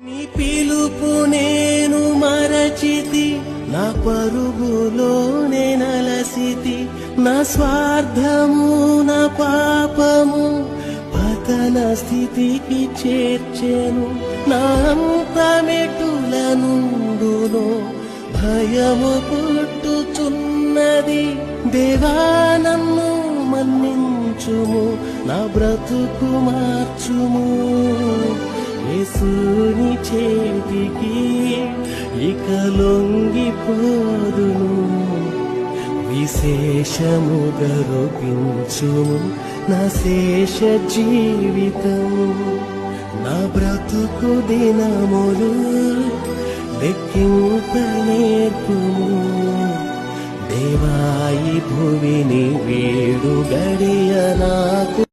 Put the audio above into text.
నీ పిలుపు నేను మరచితి, నా పరుగులోనే నలసితి, నా స్వార్థము నా పాపము పతన స్థితికి చేర్చెను. నా అంతమెటుల నుండునో భయము పుట్టుచున్నది. దేవా నన్ను మన్నించుము, నా బ్రతుకు మార్చుము. యేసుని చేతికి ఇక లొంగిపోదును. విశేషముగా రూపించుము నా శేష జీవితం. నా బ్రతుకు దినములు లెక్కింపనేర్పుము. దేవాయి భువిని వేడు గడియ నాకు